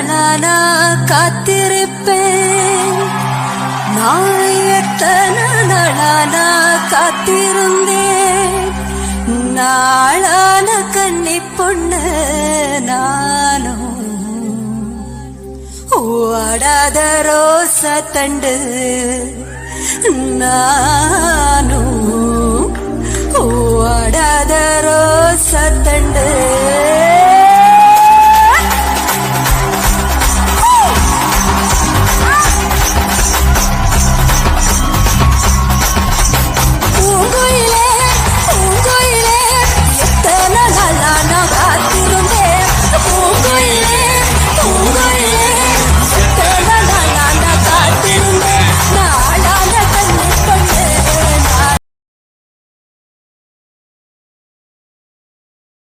நாளானா காத்திருப்பேன். நான் எத்தனை நாளானா காத்திருந்தேன். நாளான கன்னி பொண்ணு நானும் ஓடாத ரோசா தண்டு நானும்